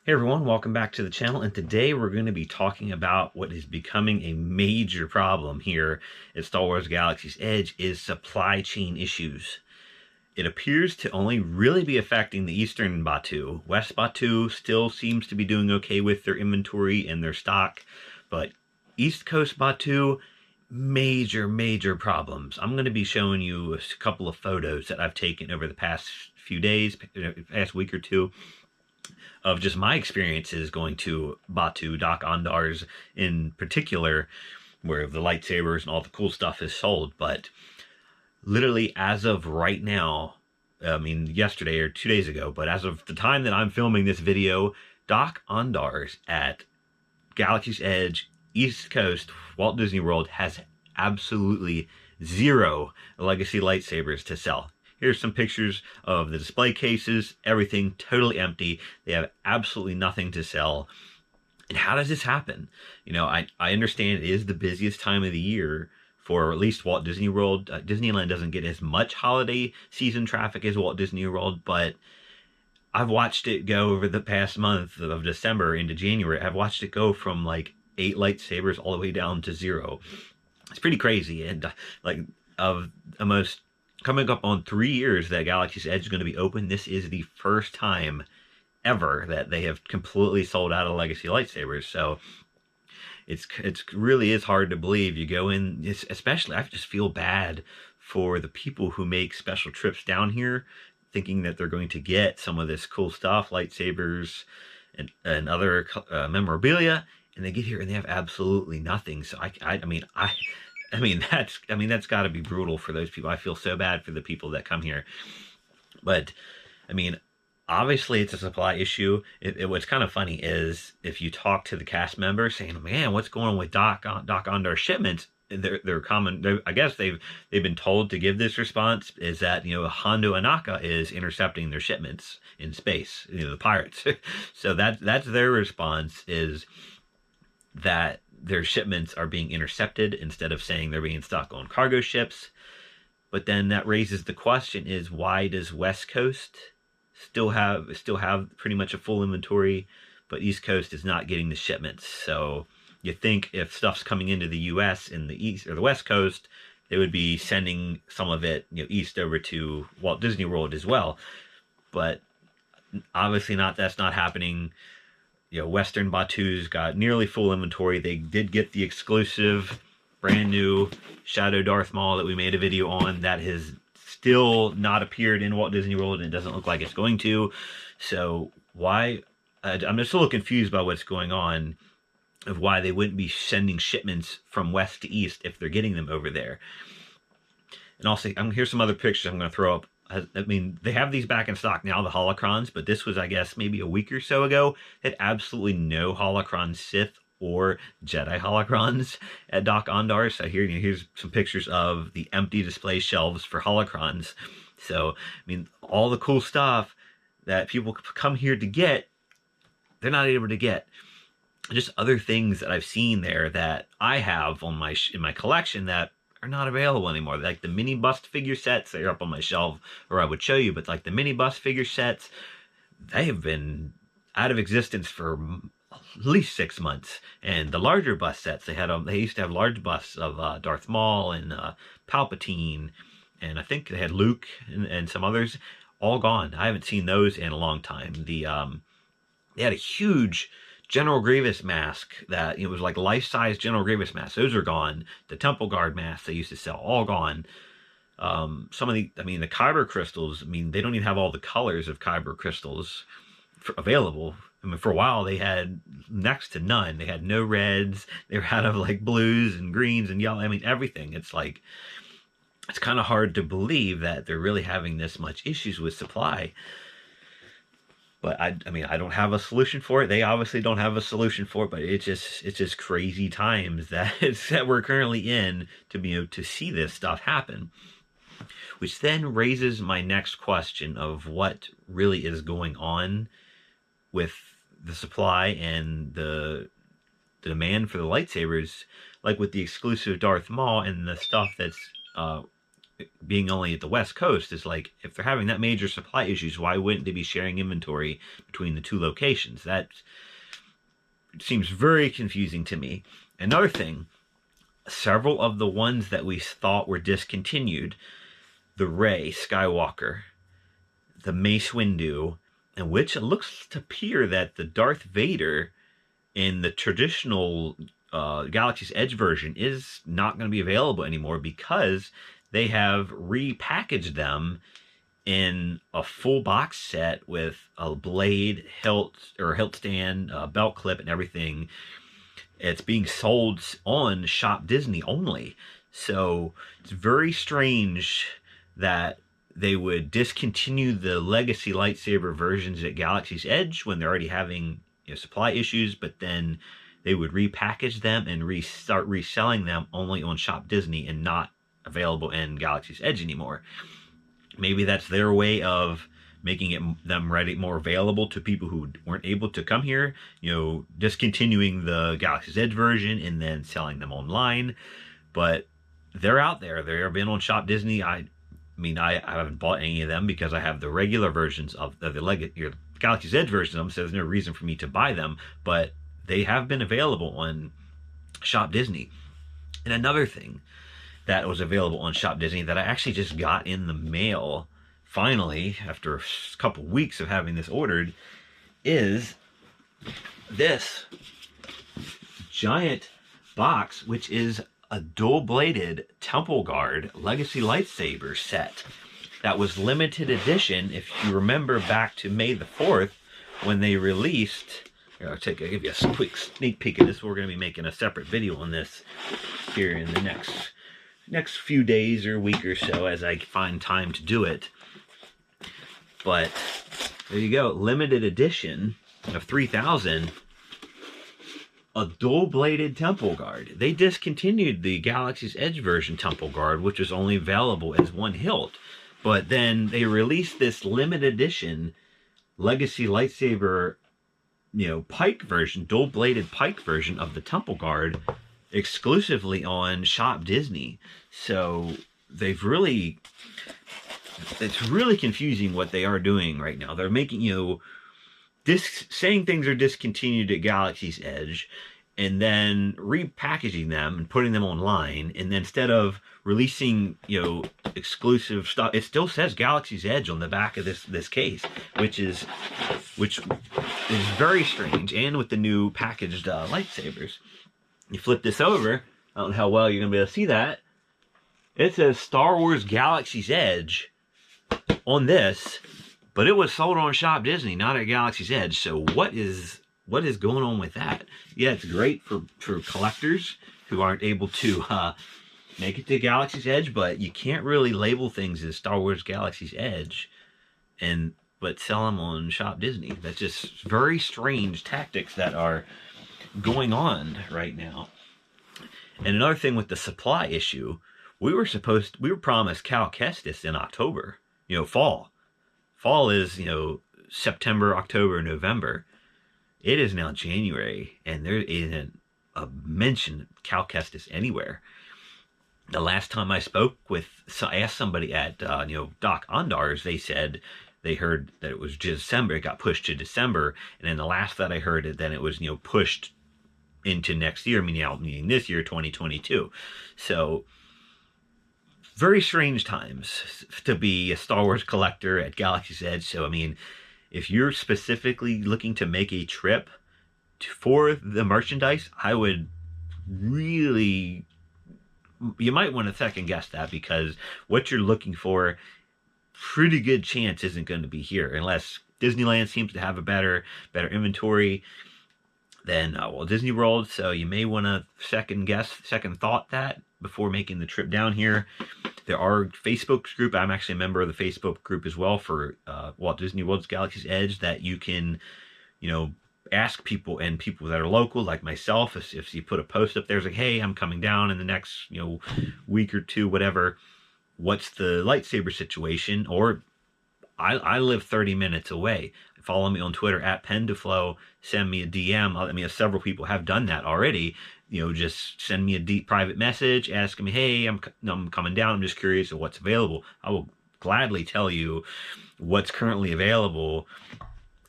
Hey everyone, welcome back to the channel, and today we're going to be talking about what is becoming a major problem here at Star Wars Galaxy's Edge is supply chain issues. It appears to only really be affecting the eastern Batuu. West Batuu still seems to be doing okay with their inventory and their stock, but East Coast Batuu, major problems. I'm going to be showing you a couple of photos that I've taken over the past few days, past week or two, of just my experiences going to Batuu, Doc Ondar's in particular, where the lightsabers and all the cool stuff is sold. But literally, as of right now, I mean, yesterday or 2 days ago, but as of the time that I'm filming this video, Doc Ondar's at Galaxy's Edge, East Coast, Walt Disney World has absolutely zero legacy lightsabers to sell. Here's some pictures of the display cases, everything totally empty. They have absolutely nothing to sell. And how does this happen? You know, I understand it is the busiest time of the year for at least Walt Disney World. Disneyland doesn't get as much holiday season traffic as Walt Disney World, but I've watched it go over the past month of December into January. I've watched it go from like 8 lightsabers all the way down to 0. It's pretty crazy. And like of almost coming up on 3 years that Galaxy's Edge is going to be open, this is the first time ever that they have completely sold out of legacy lightsabers. So it's really is hard to believe. You go in, especially I just feel bad for the people who make special trips down here thinking that they're going to get some of this cool stuff, lightsabers and other memorabilia, and they get here and they have absolutely nothing. So I mean that's got to be brutal for those people. I feel so bad for the people that come here. But I mean, obviously it's a supply issue. What's kind of funny is if you talk to the cast members saying, "Man, what's going on with Doc Ondar shipments?" They're common. I guess they've been told to give this response is that, you know, Hondo Anaka is intercepting their shipments in space. You know, the pirates. So that's their response, is that their shipments are being intercepted instead of saying they're being stuck on cargo ships. But then that raises the question, is why does West Coast still have pretty much a full inventory, but East Coast is not getting the shipments? So you think if stuff's coming into the US in the East or the West Coast, they would be sending some of it, you know, east over to Walt Disney World as well. But obviously not, that's not happening. You know, Western Batuu's got nearly full inventory. They did get the exclusive brand new Shadow Darth Maul that we made a video on that has still not appeared in Walt Disney World, and it doesn't look like it's going to. So why, I'm just a little confused by what's going on, of why they wouldn't be sending shipments from west to east if they're getting them over there. And also, here's some other pictures I'm going to throw up. I mean, they have these back in stock now, the holocrons, but this was, I guess, maybe a week or so ago. They had absolutely no holocron Sith or Jedi holocrons at Doc Ondar. So here's some pictures of the empty display shelves for holocrons. So, I mean, all the cool stuff that people come here to get, they're not able to get. Just other things that I've seen there that I have on in my collection that are not available anymore. Like the mini bust figure sets, they're up on my shelf, or I would show you, but like the mini bust figure sets, they have been out of existence for at least 6 months. And the larger bust sets, they used to have large busts of Darth Maul and Palpatine, and I think they had Luke and some others, all gone. I haven't seen those in a long time. They had a huge General Grievous mask that, it was like life-size General Grievous mask. Those are gone. The Temple Guard masks they used to sell, all gone. Some of the Kyber crystals, they don't even have all the colors of Kyber crystals available. I mean, for a while they had next to none. They had no reds. They were out of like blues and greens and yellow. I mean, everything. It's like, it's kind of hard to believe that they're really having this much issues with supply. But I don't have a solution for it. They obviously don't have a solution for it. But it's just crazy times that we're currently in to be able to see this stuff happen. Which then raises my next question of what really is going on with the supply and the demand for the lightsabers, like with the exclusive Darth Maul and the stuff that's being only at the West Coast, is like, if they're having that major supply issues, why wouldn't they be sharing inventory between the two locations? That seems very confusing to me. Another thing, several of the ones that we thought were discontinued, the Rey Skywalker, the Mace Windu, and which it looks to appear that the Darth Vader in the traditional Galaxy's Edge version is not going to be available anymore because they have repackaged them in a full box set with a blade, hilt stand, belt clip, and everything. It's being sold on Shop Disney only. So it's very strange that they would discontinue the legacy lightsaber versions at Galaxy's Edge when they're already having supply issues, but then they would repackage them and start reselling them only on Shop Disney and not available in Galaxy's Edge anymore. Maybe that's their way of making them more available to people who weren't able to come here, discontinuing the Galaxy's Edge version and then selling them online. But they're out there. They've been on Shop Disney. I haven't bought any of them because I have the regular versions of the Galaxy's Edge versions of them, so there's no reason for me to buy them. But they have been available on Shop Disney. And another thing that was available on Shop Disney that I actually just got in the mail finally after a couple weeks of having this ordered is this giant box, which is a dual-bladed Temple Guard Legacy lightsaber set that was limited edition. If you remember back to May the 4th when they released, I'll give you a quick sneak peek of this. We're going to be making a separate video on this here in the next few days or week or so as I find time to do it. But there you go, limited edition of 3,000, a dual-bladed Temple Guard. They discontinued the Galaxy's Edge version Temple Guard, which was only available as one hilt. But then they released this limited edition Legacy lightsaber, pike version, dual-bladed pike version of the Temple Guard exclusively on Shop Disney. So it's really confusing what they are doing right now. They're making, saying things are discontinued at Galaxy's Edge and then repackaging them and putting them online, and then instead of releasing exclusive stuff, it still says Galaxy's Edge on the back of this case, which is very strange. And with the new packaged lightsabers, you flip this over, I don't know how well you're gonna be able to see that, it says Star Wars Galaxy's Edge on this, but it was sold on Shop Disney, not at Galaxy's Edge. So what is going on with that? Yeah, it's great for collectors who aren't able to make it to Galaxy's Edge, but you can't really label things as Star Wars Galaxy's Edge but sell them on Shop Disney. That's just very strange tactics that are going on right now. And another thing with the supply issue, we were promised Cal Kestis in October, fall. Fall is, September, October, November. It is now January, and there isn't a mention of Cal Kestis anywhere. The last time I asked somebody at, Doc Ondar's, they said they heard that it was December. It got pushed to December, and then the last that I heard it, then it was, pushed into next year, meaning this year, 2022. So very strange times to be a Star Wars collector at Galaxy's Edge. So, if you're specifically looking to make a trip for the merchandise, I would really, you might want to second guess that, because what you're looking for, pretty good chance isn't going to be here, unless Disneyland seems to have a better inventory than Walt Disney World. So you may want to second thought that before making the trip down here. There are Facebook group. I'm actually a member of the Facebook group as well for Walt Disney World's Galaxy's Edge, that you can, ask people, and people that are local, like myself, if you put a post up there, it's like, hey, I'm coming down in the next, week or two, whatever. What's the lightsaber situation? Or I live 30 minutes away. Follow me on Twitter at pen2flow. Send me a DM. I mean, several people have done that already. Just send me a deep private message asking me, hey, I'm coming down. I'm just curious of what's available. I will gladly tell you what's currently available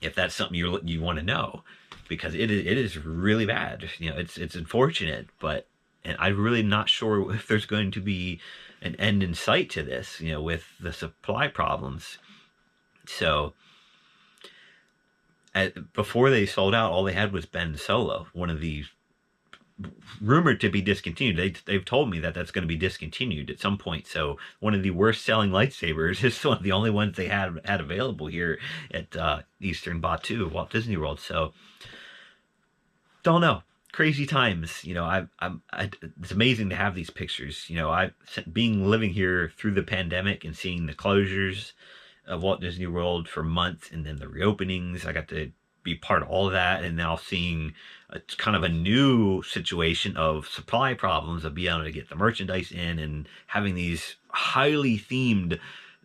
if that's something you want to know, because it is really bad. It's unfortunate, but and I'm really not sure if there's going to be an end in sight to this, with the supply problems. So before they sold out, all they had was Ben Solo, one of these rumored to be discontinued. They've told me that that's going to be discontinued at some point. So one of the worst selling lightsabers is one of the only ones they had available here at Eastern Batu, Walt Disney World. So don't know. Crazy times. It's amazing to have these pictures. Being living here through the pandemic and seeing the closures of Walt Disney World for months, and then the reopenings. I got to be part of all of that, and now seeing kind of a new situation of supply problems, of being able to get the merchandise in, and having these highly themed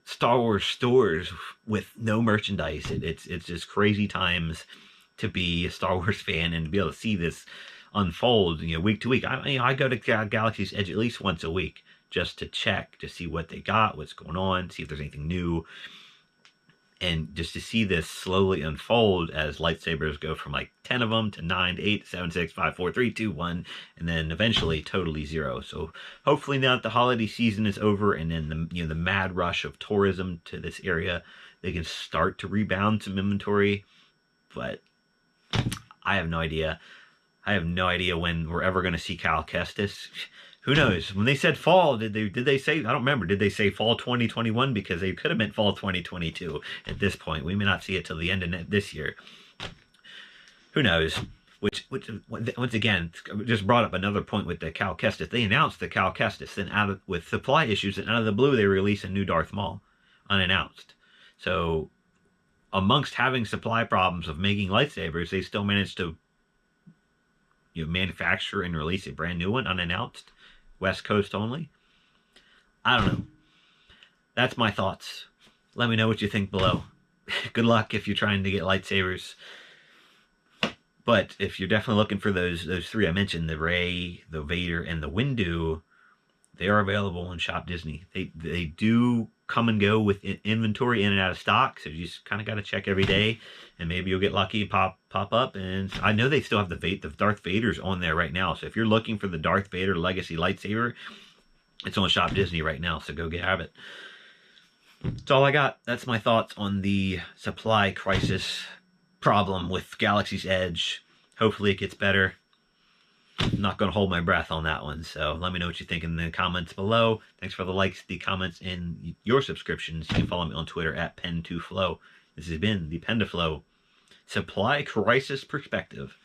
Star Wars stores with no merchandise. It's just crazy times to be a Star Wars fan and to be able to see this unfold, week to week. I go to Galaxy's Edge at least once a week just to check to see what they got, what's going on, see if there's anything new. And just to see this slowly unfold as lightsabers go from like 10 of them to 9 to 8 to 7, 6, 5, 4, 3, 2, 1, and then eventually totally zero. So hopefully now that the holiday season is over, and then the mad rush of tourism to this area, they can start to rebound some inventory. But I have no idea. I have no idea when we're ever going to see Cal Kestis. Who knows? When they said fall, did they say, I don't remember, did they say fall 2021? Because they could have meant fall 2022 at this point. We may not see it till the end of this year. Who knows? Which once again, just brought up another point with the Cal Kestis. They announced the Cal Kestis, then with supply issues, and out of the blue, they release a new Darth Maul, unannounced. So amongst having supply problems of making lightsabers, they still managed to manufacture and release a brand new one unannounced, West Coast only. I don't know. That's my thoughts. Let me know what you think below. Good luck if you're trying to get lightsabers. But if you're definitely looking for those three I mentioned, the Rey, the Vader, and the Windu, they are available on Shop Disney. They do come and go with inventory in and out of stock, so you just kind of got to check every day, and maybe you'll get lucky and pop up. And I know they still have the Darth Vader's on there right now, so if you're looking for the Darth Vader Legacy lightsaber, it's on Shop Disney right now, so go grab it. That's all I got. That's my thoughts on the supply crisis problem with Galaxy's Edge. Hopefully it gets better. I'm not going to hold my breath on that one, so let me know what you think in the comments below. Thanks for the likes, the comments, and your subscriptions. You can follow me on Twitter at pen2flow. This has been the Pen2Flow Supply Crisis Perspective.